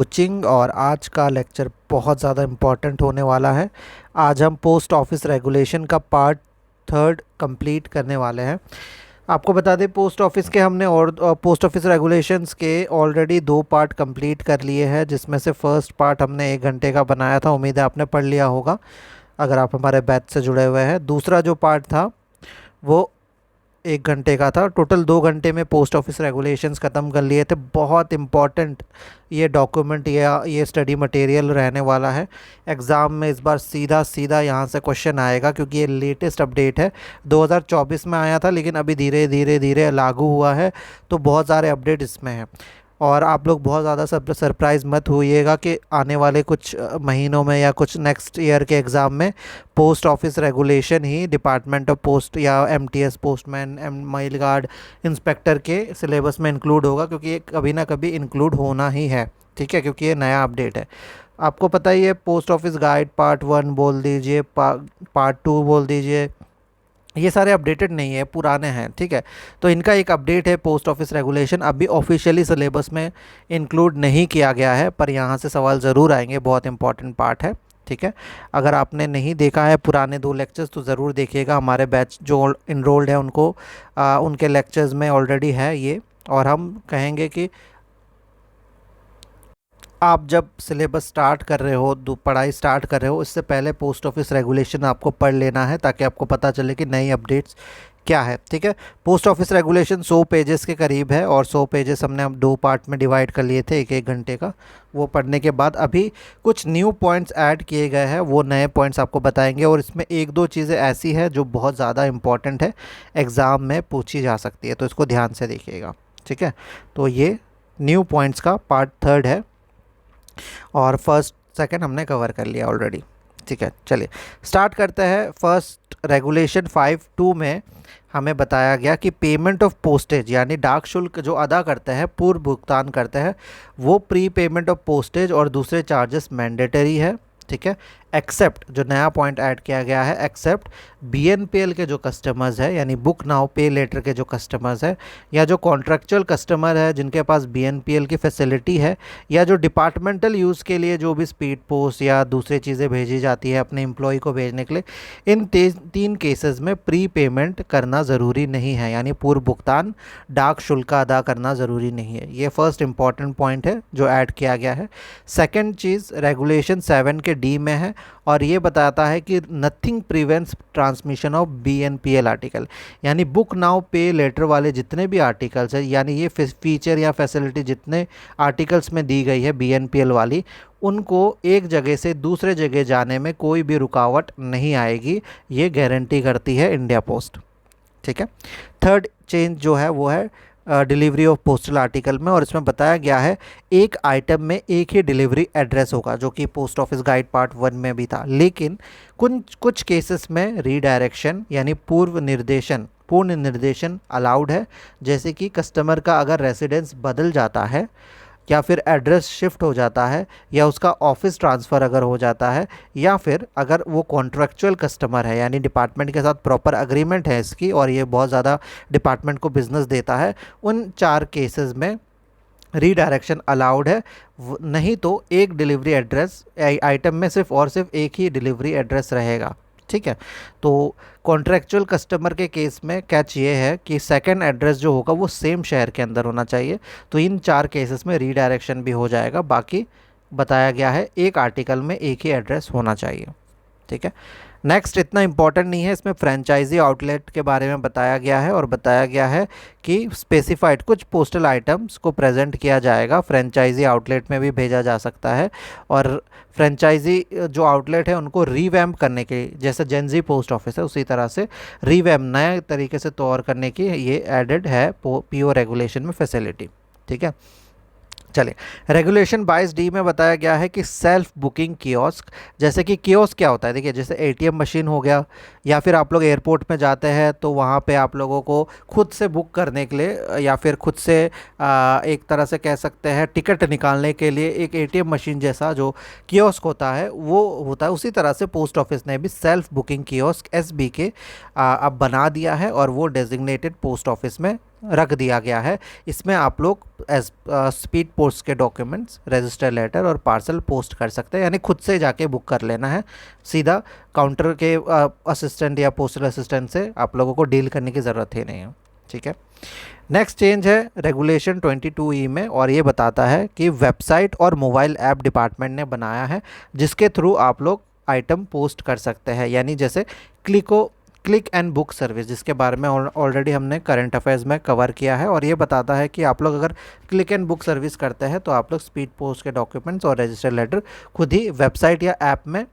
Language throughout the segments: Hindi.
कोचिंग और आज का लेक्चर बहुत ज़्यादा इम्पोर्टेंट होने वाला है। आज हम पोस्ट ऑफिस रेगुलेशन का पार्ट थर्ड कंप्लीट करने वाले हैं। आपको बता दें पोस्ट ऑफिस के हमने और पोस्ट ऑफिस रेगुलेशंस के ऑलरेडी 2 पार्ट कंप्लीट कर लिए हैं, जिसमें से फर्स्ट पार्ट हमने 1 घंटे का बनाया था। उम्मीद है आपने पढ़ लिया होगा अगर आप हमारे बैच से जुड़े हुए हैं। दूसरा जो पार्ट था वो 1 घंटे का था। टोटल 2 घंटे में पोस्ट ऑफिस रेगुलेशंस ख़त्म कर लिए थे। बहुत इम्पॉर्टेंट ये डॉक्यूमेंट या ये स्टडी मटेरियल रहने वाला है। एग्ज़ाम में इस बार सीधा सीधा यहाँ से क्वेश्चन आएगा, क्योंकि ये लेटेस्ट अपडेट है। 2024 में आया था, लेकिन अभी धीरे धीरे धीरे लागू हुआ है, तो बहुत सारे अपडेट इसमें हैं। और आप लोग बहुत ज़्यादा सरप्राइज़ मत होइएगा कि आने वाले कुछ महीनों में या कुछ नेक्स्ट ईयर के एग्ज़ाम में पोस्ट ऑफिस रेगुलेशन ही डिपार्टमेंट ऑफ पोस्ट या MTS postman mail guard inspector के सिलेबस में इंक्लूड होगा, क्योंकि ये कभी ना कभी इंक्लूड होना ही है। ठीक है, क्योंकि ये नया अपडेट है। आपको पता ही है, पोस्ट ऑफिस गाइड पार्ट 1 बोल दीजिए, पार्ट 2 बोल दीजिए, ये सारे अपडेटेड नहीं है, पुराने हैं। ठीक है, तो इनका एक अपडेट है पोस्ट ऑफिस रेगुलेशन। अभी ऑफिशियली सिलेबस में इंक्लूड नहीं किया गया है, पर यहाँ से सवाल ज़रूर आएंगे। बहुत इंपॉर्टेंट पार्ट है। ठीक है, अगर आपने नहीं देखा है पुराने 2 लेक्चर्स तो ज़रूर देखिएगा। हमारे बैच जो इनरोल्ड है उनको उनके लेक्चर्स में ऑलरेडी है ये। और हम कहेंगे कि आप जब सिलेबस स्टार्ट कर रहे हो, पढ़ाई स्टार्ट कर रहे हो, इससे पहले पोस्ट ऑफिस रेगुलेशन आपको पढ़ लेना है, ताकि आपको पता चले कि नई अपडेट्स क्या है। ठीक है, पोस्ट ऑफिस रेगुलेशन 100 पेजेस के करीब है, और 100 पेजेस हमने अब 2 पार्ट में डिवाइड कर लिए थे, 1-1 घंटे का। वो पढ़ने के बाद अभी कुछ न्यू पॉइंट्स ऐड किए गए हैं, वो नए पॉइंट्स आपको बताएंगे। और इसमें 1-2 चीज़ें ऐसी है जो बहुत ज़्यादा इंपॉर्टेंट है, एग्ज़ाम में पूछी जा सकती है, तो इसको ध्यान से देखिएगा। ठीक है, तो ये न्यू पॉइंट्स का पार्ट थर्ड है, और फर्स्ट सेकंड हमने कवर कर लिया ऑलरेडी। ठीक है, चलिए स्टार्ट करते हैं। फर्स्ट रेगुलेशन 5(2) में हमें बताया गया कि पेमेंट ऑफ पोस्टेज, यानी डाक शुल्क जो अदा करते हैं, पूर्व भुगतान करते हैं, वो प्री पेमेंट ऑफ पोस्टेज और दूसरे चार्जेस मैंडेटरी है। ठीक है, एक्सेप्ट, जो नया पॉइंट ऐड किया गया है, एक्सेप्ट बीएनपीएल के जो कस्टमर्स है, यानी बुक नाउ पे लेटर के जो कस्टमर्स है, या जो कॉन्ट्रेक्चुअल कस्टमर है जिनके पास बीएनपीएल की फैसिलिटी है, या जो डिपार्टमेंटल यूज़ के लिए जो भी स्पीड पोस्ट या दूसरी चीज़ें भेजी जाती है अपने एम्प्लॉय को भेजने के लिए, इन 3 केसेस में प्री पेमेंट करना ज़रूरी नहीं है, यानी पूर्व भुगतान डाक शुल्क अदा करना ज़रूरी नहीं है। ये फर्स्ट इंपॉर्टेंट पॉइंट है जो ऐड किया गया है। सेकेंड चीज़ रेगुलेशन 7 के डी में है, और ये बताता है कि nothing prevents transmission of BNPL article, यानी बुक नाउ पे लेटर वाले जितने भी आर्टिकल्स हैं, यानी ये फीचर या फैसिलिटी जितने आर्टिकल्स में दी गई है बीएनपीएल वाली, उनको एक जगह से दूसरे जगह जाने में कोई भी रुकावट नहीं आएगी, ये गारंटी करती है इंडिया पोस्ट। ठीक है, थर्ड चेंज जो है वो है डिलीवरी ऑफ पोस्टल आर्टिकल में, और इसमें बताया गया है एक आइटम में एक ही डिलीवरी एड्रेस होगा, जो कि पोस्ट ऑफिस गाइड पार्ट 1 में भी था। लेकिन कुछ केसेस में रीडायरेक्शन यानी पूर्ण निर्देशन अलाउड है, जैसे कि कस्टमर का अगर रेसिडेंस बदल जाता है, या फिर एड्रेस शिफ्ट हो जाता है, या उसका ऑफिस ट्रांसफ़र अगर हो जाता है, या फिर अगर वो कॉन्ट्रैक्चुअल कस्टमर है, यानी डिपार्टमेंट के साथ प्रॉपर अग्रीमेंट है इसकी और ये बहुत ज़्यादा डिपार्टमेंट को बिजनेस देता है, उन 4 केसेस में रीडायरेक्शन अलाउड है। नहीं तो एक डिलीवरी एड्रेस आइटम में सिर्फ एक ही डिलीवरी एड्रेस रहेगा। ठीक है, तो कॉन्ट्रैक्चुअल कस्टमर के केस में कैच ये है कि सेकंड एड्रेस जो होगा वो सेम शहर के अंदर होना चाहिए, तो इन 4 केसेस में रीडायरेक्शन भी हो जाएगा। बाकी बताया गया है एक आर्टिकल में एक ही एड्रेस होना चाहिए। ठीक है, नेक्स्ट इतना इम्पॉर्टेंट नहीं है, इसमें फ्रेंचाइजी आउटलेट के बारे में बताया गया है, और बताया गया है कि स्पेसिफाइड कुछ पोस्टल आइटम्स को प्रेजेंट किया जाएगा, फ्रेंचाइजी आउटलेट में भी भेजा जा सकता है। और फ्रेंचाइजी जो आउटलेट है उनको रीवैम्प करने के, जैसे जेनजी पोस्ट ऑफिस है उसी तरह से रीवैम्प नए तरीके से तौर करने की ये एडेड है पीओ रेगुलेशन में फैसिलिटी। ठीक है, चलिए रेगुलेशन 22D में बताया गया है कि सेल्फ बुकिंग कियोस्क, जैसे कि कियोस्क क्या होता है, देखिए जैसे एटीएम मशीन हो गया, या फिर आप लोग एयरपोर्ट में जाते हैं तो वहाँ पे आप लोगों को खुद से बुक करने के लिए, या फिर खुद से एक तरह से कह सकते हैं टिकट निकालने के लिए एक एटीएम मशीन जैसा जो कियोस्क होता है वो होता है। उसी तरह से पोस्ट ऑफिस ने भी सेल्फ बुकिंग कियोस्क SBK अब बना दिया है, और वो डेजिग्नेटेड पोस्ट ऑफिस में रख दिया गया है। इसमें आप लोग एज स्पीड पोस्ट के डॉक्यूमेंट्स, रजिस्टर लेटर और पार्सल पोस्ट कर सकते हैं, यानी खुद से जाके बुक कर लेना है। सीधा काउंटर के असिस्टेंट या पोस्टल असिस्टेंट से आप लोगों को डील करने की ज़रूरत ही नहीं है। ठीक है। नेक्स्ट चेंज है रेगुलेशन 22E में, और ये बताता है कि वेबसाइट और मोबाइल ऐप डिपार्टमेंट ने बनाया है जिसके थ्रू आप लोग आइटम पोस्ट कर सकते हैं, यानी जैसे क्लिक एंड बुक सर्विस, जिसके बारे में ऑलरेडी हमने करंट अफेयर्स में कवर किया है। और ये बताता है कि आप लोग अगर क्लिक एंड बुक सर्विस करते हैं तो आप लोग स्पीड पोस्ट के डॉक्यूमेंट्स और रजिस्टर लेटर खुद ही वेबसाइट या ऐप में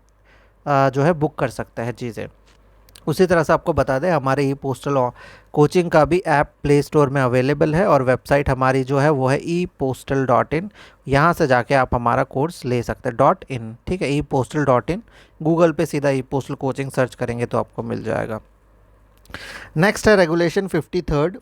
जो है बुक कर सकते हैं चीज़ें। उसी तरह से आपको बता दें, हमारे ई पोस्टल कोचिंग का भी ऐप प्ले स्टोर में अवेलेबल है, और वेबसाइट हमारी जो है वो है epostal.in। यहाँ से जाके आप हमारा कोर्स ले सकते हैं .in। ठीक है, epostal.in। गूगल पे सीधा ई पोस्टल कोचिंग सर्च करेंगे तो आपको मिल जाएगा। नेक्स्ट है रेगुलेशन 53।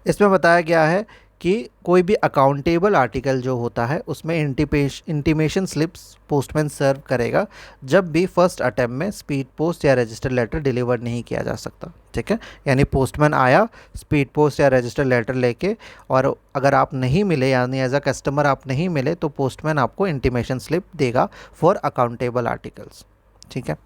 इसमें बताया गया है कि कोई भी अकाउंटेबल आर्टिकल जो होता है उसमें इंटीमेशन स्लिप्स पोस्टमैन सर्व करेगा जब भी फर्स्ट अटेम्प्ट में स्पीड पोस्ट या रजिस्टर लेटर डिलीवर नहीं किया जा सकता। ठीक है, यानी पोस्टमैन आया स्पीड पोस्ट या रजिस्टर लेटर लेके, और अगर आप नहीं मिले, यानी एज अ कस्टमर आप नहीं मिले, तो पोस्टमैन आपको इंटीमेशन स्लिप देगा फॉर अकाउंटेबल आर्टिकल्स। ठीक है।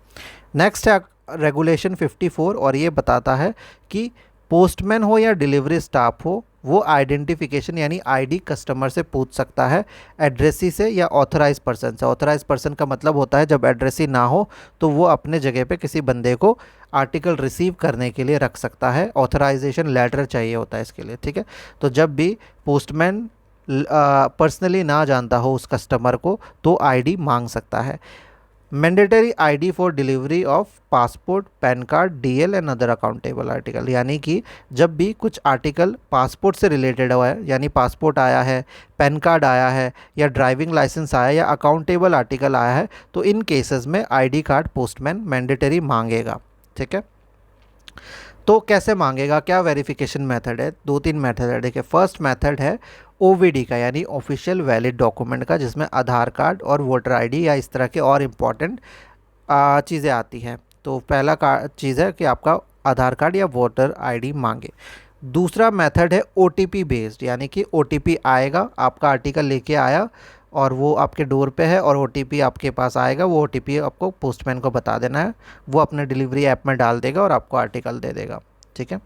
नेक्स्ट है रेगुलेशन 54, और ये बताता है कि पोस्टमैन हो या डिलीवरी स्टाफ हो, वो आइडेंटिफिकेशन यानी आईडी कस्टमर से पूछ सकता है, एड्रेसी से या ऑथराइज पर्सन से। ऑथराइज पर्सन का मतलब होता है जब एड्रेसी ना हो तो वो अपने जगह पे किसी बंदे को आर्टिकल रिसीव करने के लिए रख सकता है, ऑथराइजेशन लेटर चाहिए होता है इसके लिए। ठीक है, तो जब भी पोस्टमैन पर्सनली ना जानता हो उस कस्टमर को तो आईडी मांग सकता है। Mandatory ID for delivery of passport, pan card, DL and other accountable article, यानी कि जब भी कुछ आर्टिकल पासपोर्ट से रिलेटेड हुआ है, यानी पासपोर्ट आया है, पैन कार्ड आया है, या ड्राइविंग लाइसेंस आया या अकाउंटेबल आर्टिकल आया है, तो इन केसेस में आईडी कार्ड पोस्टमैन मैंडेटरी मांगेगा। ठीक है, तो कैसे मांगेगा, क्या वेरिफिकेशन मेथड है? 2-3 मेथड है। देखिए, फर्स्ट मेथड है ओवीडी का, यानी ऑफिशियल वैलिड डॉक्यूमेंट का, जिसमें आधार कार्ड और वोटर आईडी या इस तरह के और इम्पॉर्टेंट चीज़ें आती हैं। तो पहला चीज़ है कि आपका आधार कार्ड या वोटर आईडी मांगे। दूसरा मेथड है ओटीपी बेस्ड, यानी कि ओटीपी आएगा, आपका आर्टिकल लेके आया और वो आपके डोर पे है और ओटीपी आपके पास आएगा, वो ओटीपी आपको पोस्टमैन को बता देना है, वो अपने डिलीवरी ऐप में डाल देगा और आपको आर्टिकल दे देगा। ठीक है।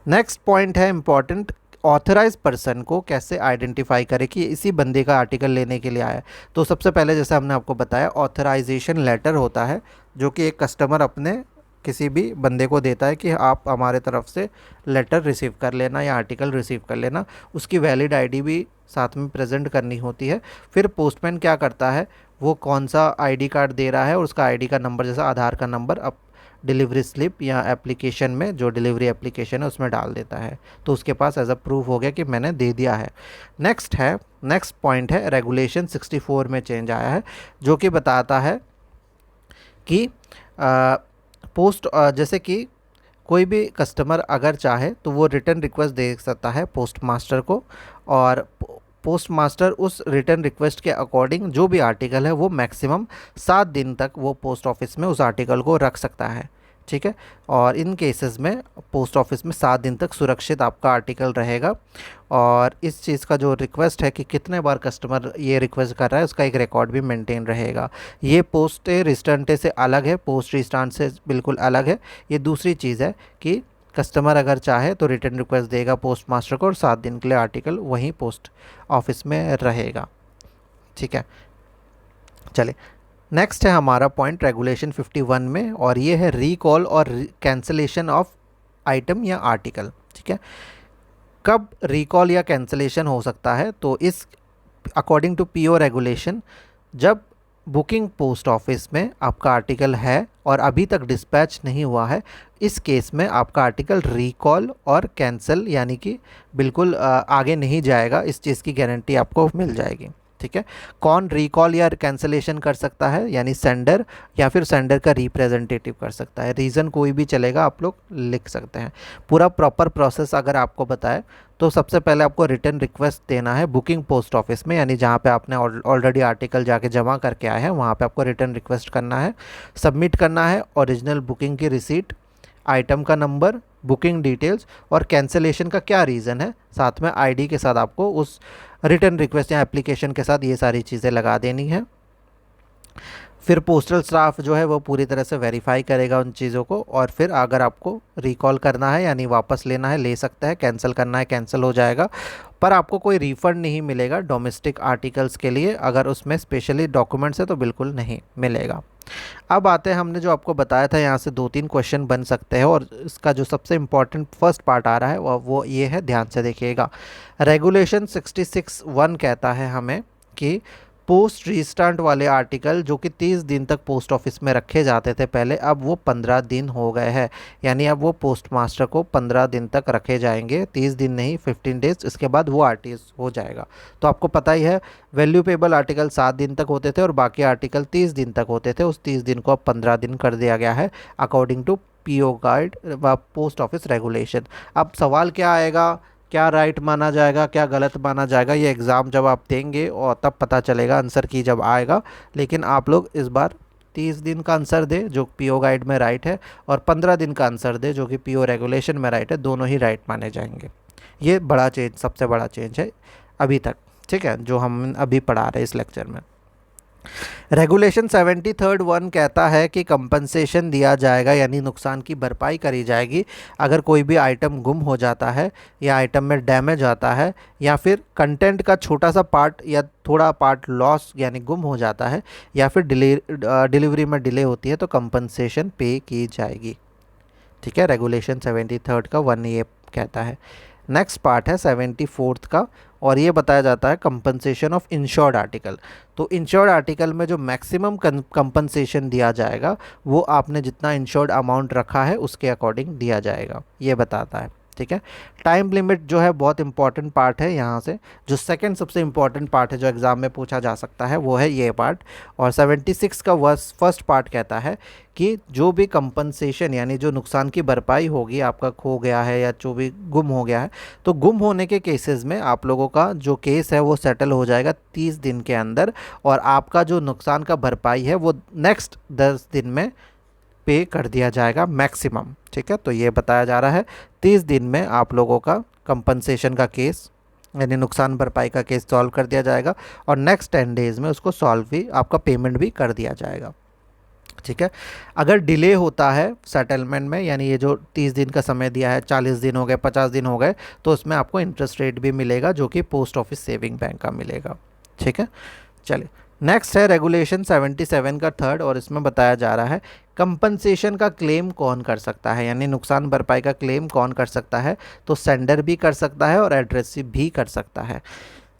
नेक्स्ट पॉइंट है इम्पॉर्टेंट, ऑथराइज पर्सन को कैसे आइडेंटिफाई करें कि इसी बंदे का आर्टिकल लेने के लिए आया है। तो सबसे पहले जैसे हमने आपको बताया, ऑथराइजेशन लेटर होता है जो कि एक कस्टमर अपने किसी भी बंदे को देता है कि आप हमारे तरफ से लेटर रिसीव कर लेना या आर्टिकल रिसीव कर लेना। उसकी वैलिड आईडी भी साथ में प्रेजेंट करनी होती है। फिर पोस्टमैन क्या करता है, वो कौन सा आईडी कार्ड दे रहा है और उसका आईडी का नंबर, जैसा आधार का नंबर, अब डिलीवरी स्लिप या एप्लीकेशन में जो डिलीवरी एप्लीकेशन है उसमें डाल देता है, तो उसके पास एज अ प्रूफ हो गया कि मैंने दे दिया है। नेक्स्ट पॉइंट है रेगुलेशन 64 में चेंज आया है, जो कि बताता है कि जैसे कि कोई भी कस्टमर अगर चाहे तो वो रिटर्न रिक्वेस्ट दे सकता है पोस्ट मास्टर को, और पोस्ट मास्टर उस रिटर्न रिक्वेस्ट के अकॉर्डिंग जो भी आर्टिकल है वो मैक्सिमम 7 दिन तक वो पोस्ट ऑफिस में उस आर्टिकल को रख सकता है। ठीक है, और इन केसेस में पोस्ट ऑफिस में 7 दिन तक सुरक्षित आपका आर्टिकल रहेगा। और इस चीज़ का जो रिक्वेस्ट है कि कितने बार कस्टमर ये रिक्वेस्ट कर रहा है, उसका एक रिकॉर्ड भी मेंटेन रहेगा। ये पोस्ट रिस्टेंटे से अलग है, पोस्ट रिस्टांट से बिल्कुल अलग है। ये दूसरी चीज़ है कि कस्टमर अगर चाहे तो रिटर्न रिक्वेस्ट देगा पोस्ट मास्टर को और 7 दिन के लिए आर्टिकल वहीं पोस्ट ऑफिस में रहेगा। ठीक है, चलिए नेक्स्ट है हमारा पॉइंट रेगुलेशन 51 में, और ये है रिकॉल और कैंसलेशन ऑफ आइटम या आर्टिकल। ठीक है, कब रिकॉल या कैंसलेशन हो सकता है? तो इस अकॉर्डिंग टू पीओ रेगुलेशन, जब बुकिंग पोस्ट ऑफिस में आपका आर्टिकल है और अभी तक डिस्पैच नहीं हुआ है, इस केस में आपका आर्टिकल रिकॉल और कैंसिल यानी कि बिल्कुल आगे नहीं जाएगा, इस चीज़ की गारंटी आपको मिल जाएगी। ठीक है, कौन रिकॉल या कैंसलेशन कर सकता है? यानी सेंडर या फिर सेंडर का रिप्रेजेंटेटिव कर सकता है। रीज़न कोई भी चलेगा, आप लोग लिख सकते हैं। पूरा प्रॉपर प्रोसेस अगर आपको बताए तो सबसे पहले आपको रिटर्न रिक्वेस्ट देना है बुकिंग पोस्ट ऑफिस में, यानी जहाँ पे आपने ऑलरेडी आर्टिकल जाके जमा करके आए हैं वहाँ पे आपको रिटर्न रिक्वेस्ट करना है, सबमिट करना है ओरिजिनल बुकिंग की रिसीट, आइटम का नंबर, बुकिंग डिटेल्स और कैंसिलेशन का क्या रीज़न है, साथ में आईडी के साथ आपको उस रिटर्न रिक्वेस्ट या एप्लीकेशन के साथ ये सारी चीज़ें लगा देनी है। फिर पोस्टल स्टाफ जो है वो पूरी तरह से वेरीफाई करेगा उन चीज़ों को, और फिर अगर आपको रिकॉल करना है यानी वापस लेना है ले सकता है, कैंसिल करना है कैंसिल हो जाएगा, पर आपको कोई रिफ़ंड नहीं मिलेगा डोमेस्टिक आर्टिकल्स के लिए। अगर उसमें स्पेशली डॉक्यूमेंट्स है तो बिल्कुल नहीं मिलेगा। अब आते हैं, हमने जो आपको बताया था यहाँ से 2-3 क्वेश्चन बन सकते हैं, और इसका जो सबसे इम्पॉर्टेंट फर्स्ट पार्ट आ रहा है वो ये है, ध्यान से देखिएगा। रेगुलेशन 66(1) कहता है हमें कि पोस्ट रीस्टार्ट वाले आर्टिकल जो कि 30 दिन तक पोस्ट ऑफिस में रखे जाते थे पहले, अब वो 15 दिन हो गए हैं, यानी अब वो पोस्ट मास्टर को 15 दिन तक रखे जाएंगे, 30 दिन नहीं 15 डेज, इसके बाद वो आरटीएस हो जाएगा। तो आपको पता ही है वैल्यूपेबल आर्टिकल 7 दिन तक होते थे और बाकी आर्टिकल 30 दिन तक होते थे, उस 30 दिन को अब 15 दिन कर दिया गया है अकॉर्डिंग टू पीओ गाइड व पोस्ट ऑफिस रेगुलेशन। अब सवाल क्या आएगा, क्या राइट माना जाएगा, क्या गलत माना जाएगा, ये एग्ज़ाम जब आप देंगे और तब पता चलेगा, आंसर की जब आएगा। लेकिन आप लोग इस बार 30 दिन का आंसर दे जो पीओ गाइड में राइट है, और 15 दिन का आंसर दे जो कि पीओ रेगुलेशन में राइट है, दोनों ही राइट माने जाएंगे। ये बड़ा चेंज, सबसे बड़ा चेंज है अभी तक, ठीक है, जो हम अभी पढ़ा रहे हैं इस लेक्चर में। रेगुलेशन 73(1) कहता है कि कंपनसेशन दिया जाएगा यानी नुकसान की भरपाई करी जाएगी अगर कोई भी आइटम गुम हो जाता है या आइटम में डैमेज आता है या फिर कंटेंट का छोटा सा पार्ट या थोड़ा पार्ट लॉस यानी गुम हो जाता है या फिर डिलीवरी में डिले होती है तो कंपनसेशन पे की जाएगी। ठीक है, रेगुलेशन 73 का 1 ये कहता है। नेक्स्ट पार्ट है 74 का, और ये बताया जाता है कंपनसेशन ऑफ इंश्योर्ड आर्टिकल। तो इंश्योर्ड आर्टिकल में जो मैक्सिमम कंपनसेशन दिया जाएगा वो आपने जितना इंश्योर्ड अमाउंट रखा है उसके अकॉर्डिंग दिया जाएगा, ये बताता है। ठीक है, टाइम लिमिट जो है बहुत इंपॉर्टेंट पार्ट है। यहाँ से जो सेकंड सबसे इंपॉर्टेंट पार्ट है जो एग्ज़ाम में पूछा जा सकता है वो है ये पार्ट। और 76 का फर्स्ट पार्ट कहता है कि जो भी कंपनसेशन यानी जो नुकसान की भरपाई होगी, आपका खो गया है या जो भी गुम हो गया है, तो गुम होने के केसेस में आप लोगों का जो केस है वो सेटल हो जाएगा 30 दिन के अंदर, और आपका जो नुकसान का भरपाई है वो नेक्स्ट 10 दिन में पे कर दिया जाएगा मैक्सिमम। ठीक है, तो ये बताया जा रहा है 30 दिन में आप लोगों का कंपनसेशन का केस यानी नुकसान भरपाई का केस सॉल्व कर दिया जाएगा, और नेक्स्ट 10 डेज़ में उसको सॉल्व भी, आपका पेमेंट भी कर दिया जाएगा। ठीक है, अगर डिले होता है सेटलमेंट में, यानी ये जो 30 दिन का समय दिया है, 40 दिन हो गए, 50 दिन हो गए, तो उसमें आपको इंटरेस्ट रेट भी मिलेगा जो कि पोस्ट ऑफिस सेविंग बैंक का मिलेगा। ठीक है, चलिए नेक्स्ट है रेगुलेशन 77 का थर्ड, और इसमें बताया जा रहा है कंपनसेशन का क्लेम कौन कर सकता है, यानी नुकसान भरपाई का क्लेम कौन कर सकता है। तो सेंडर भी कर सकता है और एड्रेसी भी कर सकता है।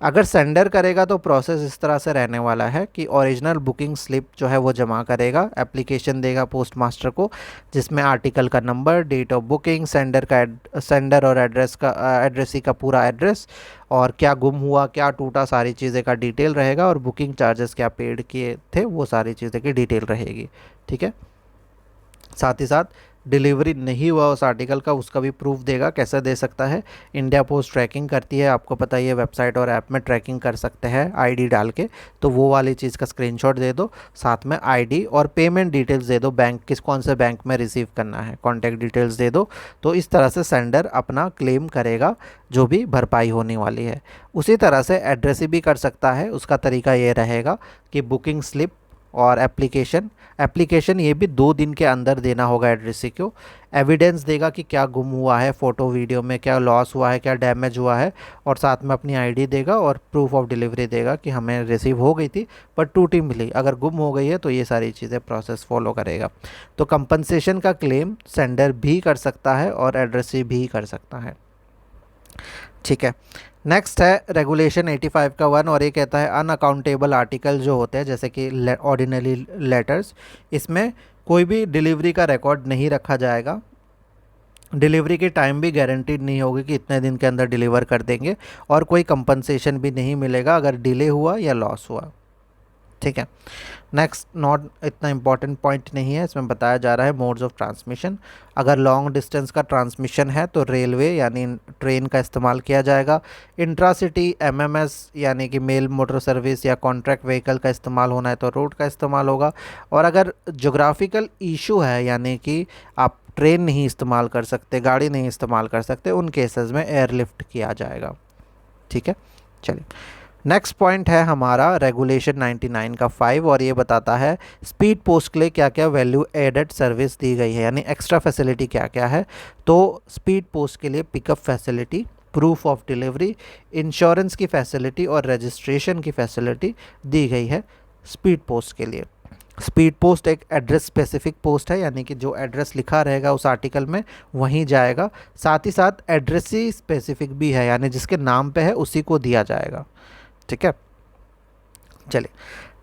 अगर सेंडर करेगा तो प्रोसेस इस तरह से रहने वाला है कि ओरिजिनल बुकिंग स्लिप जो है वो जमा करेगा, एप्लीकेशन देगा पोस्ट मास्टर को जिसमें आर्टिकल का number, date of booking, sender और एड्रेसी का पूरा एड्रेस, और क्या गुम हुआ क्या टूटा सारी चीज़ें का डिटेल रहेगा, और बुकिंग चार्जेस क्या पेड किए थे वो सारी चीज़ें की डिटेल रहेगी। ठीक है, साथ ही साथ डिलीवरी नहीं हुआ उस आर्टिकल का उसका भी प्रूफ देगा। कैसे दे सकता है, इंडिया पोस्ट ट्रैकिंग करती है, आपको पता ही है, वेबसाइट और ऐप में ट्रैकिंग कर सकते हैं आईडी डाल के, तो वो वाली चीज़ का स्क्रीनशॉट दे दो, साथ में आईडी और पेमेंट डिटेल्स दे दो, बैंक कौन से बैंक में रिसीव करना है, कॉन्टैक्ट डिटेल्स दे दो। तो इस तरह से सेंडर अपना क्लेम करेगा जो भी भरपाई होने वाली है। उसी तरह से एड्रेसी भी कर सकता है, उसका तरीका ये रहेगा कि बुकिंग स्लिप और एप्लीकेशन ये भी 2 दिन के अंदर देना होगा एड्रेसी को। एविडेंस देगा कि क्या गुम हुआ है, फ़ोटो वीडियो में क्या लॉस हुआ है, क्या डैमेज हुआ है, और साथ में अपनी आईडी देगा और प्रूफ ऑफ डिलीवरी देगा कि हमें रिसीव हो गई थी पर टूटी मिली, अगर गुम हो गई है तो ये सारी चीज़ें प्रोसेस फॉलो करेगा। तो कंपनसेशन का क्लेम सेंडर भी कर सकता है और एड्रेसी भी कर सकता है। ठीक है, नेक्स्ट है रेगुलेशन 85 का 1, और ये कहता है अनअकाउंटेबल आर्टिकल जो होते हैं जैसे कि ऑर्डिनरी लेटर्स, इसमें कोई भी डिलीवरी का रिकॉर्ड नहीं रखा जाएगा। डिलीवरी की टाइम भी गारंटीड नहीं होगी कि इतने दिन के अंदर डिलीवर कर देंगे, और कोई कंपनसेशन भी नहीं मिलेगा अगर डिले हुआ या लॉस हुआ। ठीक है, नेक्स्ट नॉट इतना इंपॉर्टेंट पॉइंट नहीं है, इसमें बताया जा रहा है मोड्स ऑफ ट्रांसमिशन। अगर लॉन्ग डिस्टेंस का ट्रांसमिशन है तो रेलवे यानी ट्रेन का इस्तेमाल किया जाएगा। इंट्रासिटी एमएमएस यानी कि मेल मोटर सर्विस या कॉन्ट्रैक्ट व्हीकल का इस्तेमाल होना है तो रोड का इस्तेमाल होगा। और अगर जोग्राफिकल इशू है यानी कि आप ट्रेन नहीं इस्तेमाल कर सकते, गाड़ी नहीं इस्तेमाल कर सकते, उन केसेस में एयरलिफ्ट किया जाएगा। ठीक है, चलिए नेक्स्ट पॉइंट है हमारा रेगुलेशन 99 का 5, और ये बताता है स्पीड पोस्ट के लिए क्या क्या वैल्यू एडेड सर्विस दी गई है, यानी एक्स्ट्रा फैसिलिटी क्या क्या है। तो स्पीड पोस्ट के लिए pickup facility, proof of delivery, insurance की फैसिलिटी और रजिस्ट्रेशन की फैसिलिटी दी गई है स्पीड पोस्ट के लिए। स्पीड पोस्ट एक एड्रेस स्पेसिफिक पोस्ट है, यानी कि जो एड्रेस लिखा रहेगा उस आर्टिकल में वहीं जाएगा। साथ ही साथ एड्रेस ही स्पेसिफिक भी है, यानी जिसके नाम पे है उसी को दिया जाएगा। ठीक है, चलिए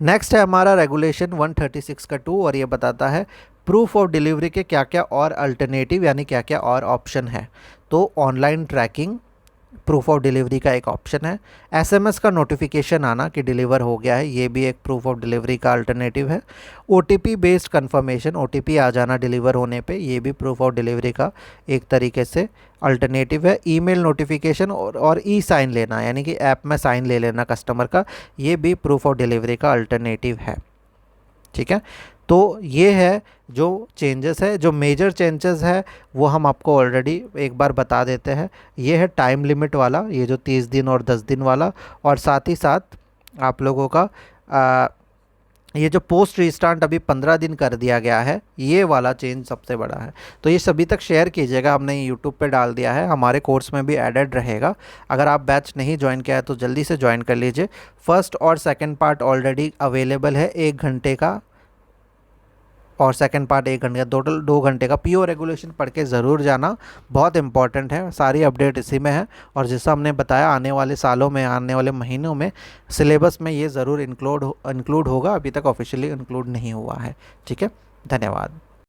नेक्स्ट है हमारा रेगुलेशन 136 का 2, और ये बताता है प्रूफ ऑफ डिलीवरी के क्या क्या और अल्टरनेटिव, यानी क्या क्या और ऑप्शन है। तो online tracking proof of delivery का एक ऑप्शन है। एसएमएस का नोटिफिकेशन आना कि डिलीवर हो गया है, ये भी एक प्रूफ ऑफ डिलीवरी का अल्टरनेटिव है। ओटीपी बेस्ड कंफर्मेशन, ओटीपी आ जाना डिलीवर होने पे, ये भी प्रूफ ऑफ डिलीवरी का एक तरीके से अल्टरनेटिव है। ईमेल नोटिफिकेशन और ई साइन लेना, यानी कि ऐप में साइन ले लेना कस्टमर का, ये भी प्रूफ ऑफ डिलीवरी का अल्टरनेटिव है। ठीक है, तो ये है जो चेंजेस है। जो मेजर चेंजेस है वो हम आपको ऑलरेडी एक बार बता देते हैं। ये है टाइम लिमिट वाला, ये जो 30 दिन और 10 दिन वाला, और साथ ही साथ आप लोगों का ये जो पोस्ट रिस्टार्ट अभी 15 दिन कर दिया गया है, ये वाला चेंज सबसे बड़ा है। तो ये सभी तक शेयर कीजिएगा, हमने यूट्यूब पे डाल दिया है, हमारे कोर्स में भी एडेड रहेगा। अगर आप बैच नहीं ज्वाइन किया है तो जल्दी से ज्वाइन कर लीजिए। फर्स्ट और सेकंड पार्ट ऑलरेडी अवेलेबल है 1 घंटे का, और सेकंड पार्ट 1 घंटे का, टोटल 2 घंटे का। पीओ रेगुलेशन पढ़ के ज़रूर जाना, बहुत इंपॉर्टेंट है, सारी अपडेट इसी में है। और जैसा हमने बताया आने वाले सालों में, आने वाले महीनों में सिलेबस में ये ज़रूर इंक्लूड होगा, अभी तक ऑफिशियली इंक्लूड नहीं हुआ है। ठीक है, धन्यवाद।